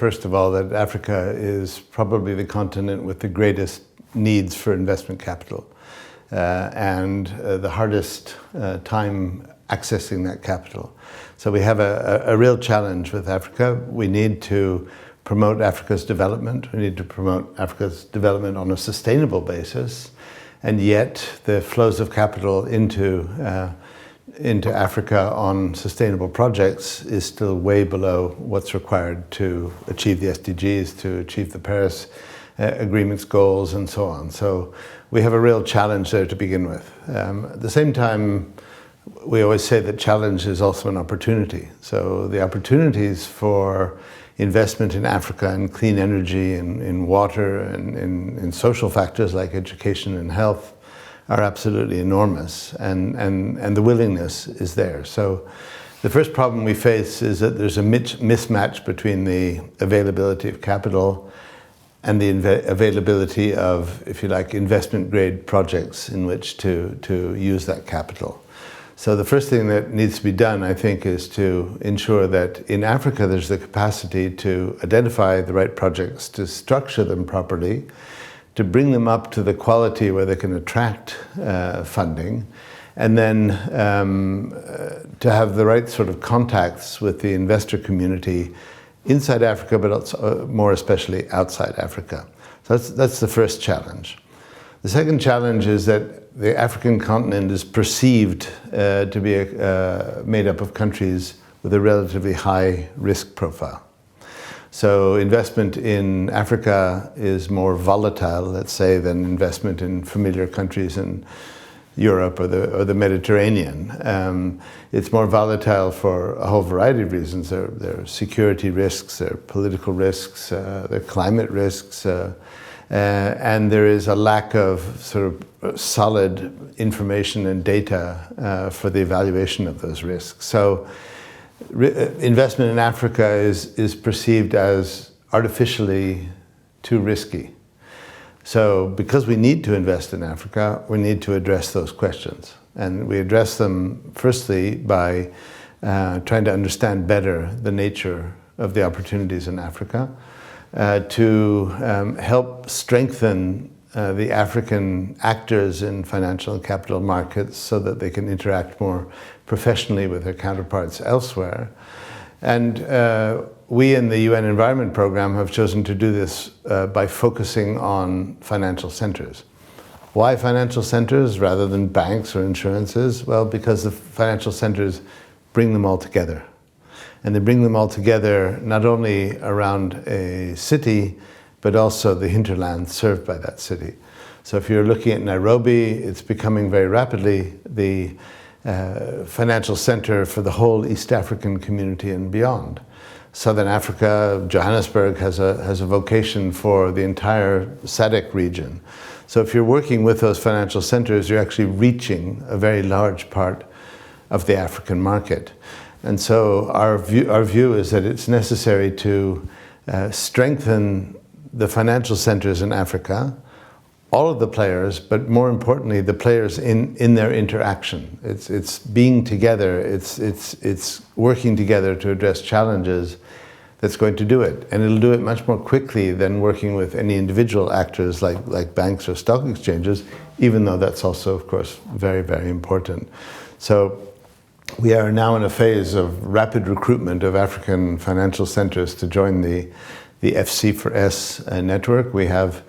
first of all, that Africa is probably the continent with the greatest needs for investment capital and the hardest time accessing that capital. So we have a real challenge with Africa. We need to promote Africa's development. We need to promote Africa's development on a sustainable basis. And yet the flows of capital into Africa on sustainable projects is still way below what's required to achieve the SDGs, to achieve the Paris Agreement's goals and so on. So we have a real challenge there to begin with. At the same time, we always say that challenge is also an opportunity. So the opportunities for investment in Africa in clean energy, in water, and in social factors like education and health are absolutely enormous, and the willingness is there. So the first problem we face is that there's a mismatch between the availability of capital and the availability of, if you like, investment grade projects in which to use that capital. So the first thing that needs to be done, I think, is to ensure that in Africa there's the capacity to identify the right projects, to structure them properly, to bring them up to the quality where they can attract funding, and then to have the right sort of contacts with the investor community inside Africa, but also more especially outside Africa. So that's the first challenge. The second challenge is that the African continent is perceived to be made up of countries with a relatively high risk profile. So investment in Africa is more volatile, let's say, than investment in familiar countries in Europe or the Mediterranean. It's more volatile for a whole variety of reasons. There are security risks, there are political risks, there are climate risks, and there is a lack of sort of solid information and data for the evaluation of those risks. So investment in Africa is perceived as artificially too risky. So because we need to invest in Africa, we need to address those questions. And we address them firstly by trying to understand better the nature of the opportunities in Africa, to help strengthen the African actors in financial and capital markets so that they can interact more professionally with their counterparts elsewhere. And we in the UN Environment Programme have chosen to do this by focusing on financial centers. Why financial centers rather than banks or insurances? Well, because the financial centers bring them all together. And they bring them all together not only around a city, but also the hinterland served by that city. So if you're looking at Nairobi, it's becoming very rapidly the financial center for the whole East African community and beyond. Southern Africa, Johannesburg has a vocation for the entire SADC region. So if you're working with those financial centers, you're actually reaching a very large part of the African market. And so our view is that it's necessary to strengthen the financial centers in Africa, all of the players, but more importantly, the players in their interaction. It's being together, it's working together to address challenges that's going to do it. And it'll do it much more quickly than working with any individual actors like banks or stock exchanges, even though that's also, of course, very, very important. So we are now in a phase of rapid recruitment of African financial centers to join the FC4S network. We have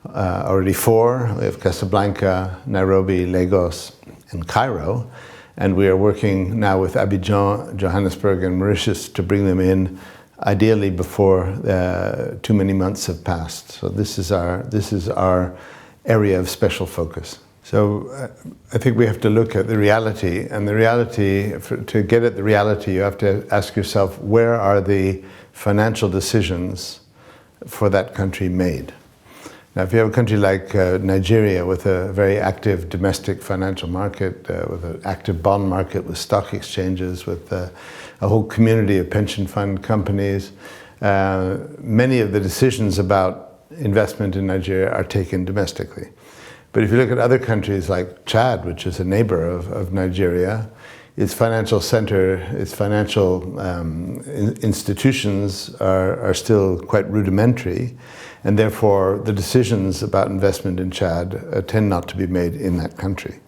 already 4. We have Casablanca, Nairobi, Lagos, and Cairo. And we are working now with Abidjan, Johannesburg, and Mauritius to bring them in, ideally before too many months have passed. So this is our area of special focus. So I think we have to look at the reality, and the reality, to get at the reality, you have to ask yourself, where are the financial decisions for that country made? Now, if you have a country like Nigeria with a very active domestic financial market, with an active bond market, with stock exchanges, with a whole community of pension fund companies, many of the decisions about investment in Nigeria are taken domestically. But if you look at other countries like Chad, which is a neighbor of Nigeria, its financial center, its financial institutions are still quite rudimentary, and therefore the decisions about investment in Chad tend not to be made in that country.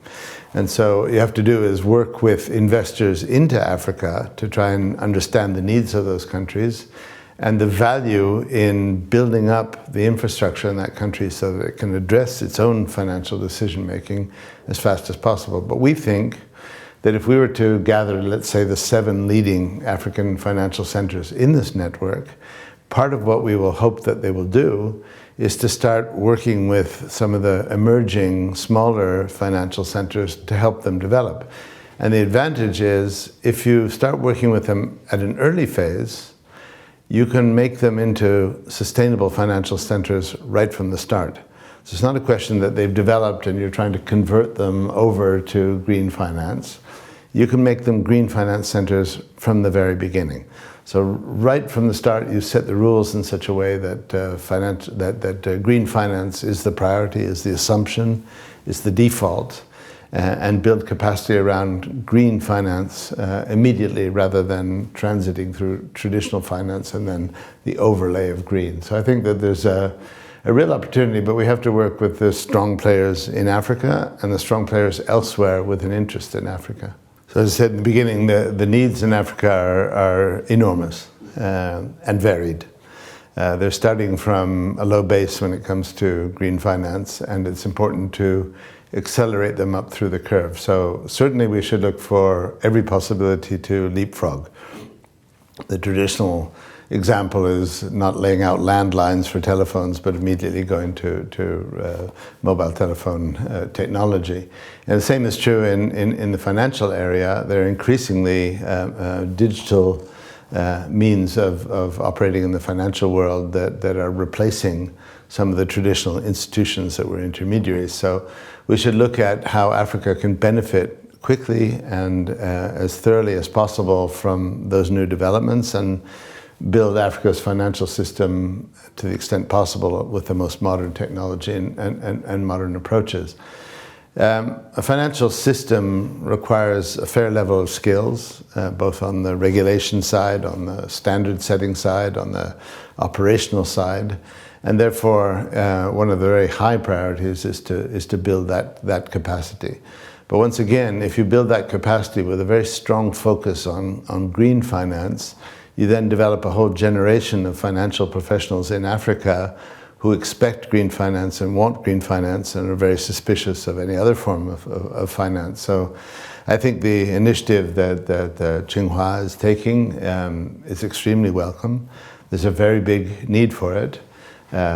And so what you have to do is work with investors into Africa to try and understand the needs of those countries and the value in building up the infrastructure in that country so that it can address its own financial decision making as fast as possible. But we think that if we were to gather, let's say, the 7 leading African financial centers in this network, part of what we will hope that they will do is to start working with some of the emerging smaller financial centers to help them develop. And the advantage is, if you start working with them at an early phase, you can make them into sustainable financial centers right from the start. So it's not a question that they've developed and you're trying to convert them over to green finance. You can make them green finance centers from the very beginning. So right from the start, you set the rules in such a way that green finance is the priority, is the assumption, is the default, and build capacity around green finance immediately rather than transiting through traditional finance and then the overlay of green. So I think that there's a real opportunity, but we have to work with the strong players in Africa and the strong players elsewhere with an interest in Africa. So as I said in the beginning, the needs in Africa are enormous and varied. They're starting from a low base when it comes to green finance, and it's important to accelerate them up through the curve. So certainly we should look for every possibility to leapfrog. The traditional example is not laying out landlines for telephones, but immediately going to mobile telephone technology. And the same is true in the financial area. There are increasingly digital means of operating in the financial world that are replacing some of the traditional institutions that were intermediaries. So we should look at how Africa can benefit quickly and as thoroughly as possible from those new developments and build Africa's financial system to the extent possible with the most modern technology and modern approaches. A financial system requires a fair level of skills, both on the regulation side, on the standard setting side, on the operational side, and therefore one of the very high priorities is to build that capacity. But once again, if you build that capacity with a very strong focus on green finance, you then develop a whole generation of financial professionals in Africa who expect green finance and want green finance and are very suspicious of any other form of finance. So I think the initiative that Tsinghua is taking is extremely welcome. There's a very big need for it.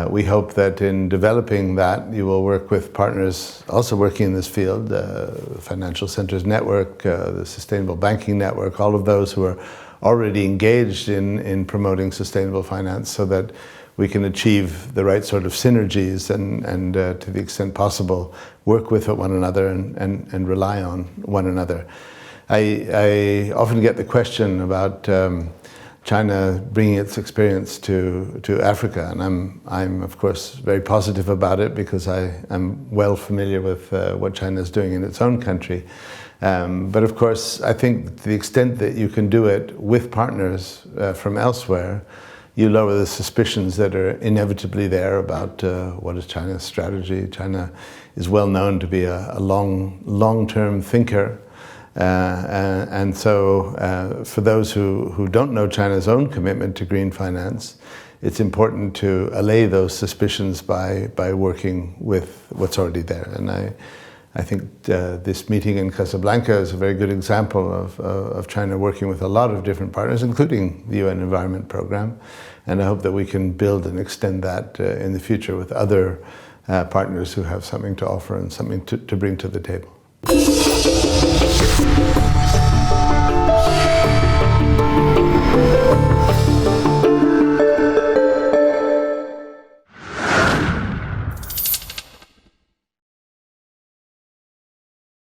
We hope that in developing that, you will work with partners also working in this field, the Financial Centers Network, the Sustainable Banking Network, all of those who are already engaged in promoting sustainable finance so that we can achieve the right sort of synergies and to the extent possible, work with one another and rely on one another. I often get the question about China bringing its experience to Africa, and I'm of course very positive about it because I am well familiar with what China is doing in its own country. But of course, I think to the extent that you can do it with partners from elsewhere, you lower the suspicions that are inevitably there about what is China's strategy. China is well known to be a long-term thinker. And so for those who don't know China's own commitment to green finance, it's important to allay those suspicions by working with what's already there. And I think this meeting in Casablanca is a very good example of China working with a lot of different partners, including the UN Environment Programme. And I hope that we can build and extend that in the future with other partners who have something to offer and something to bring to the table.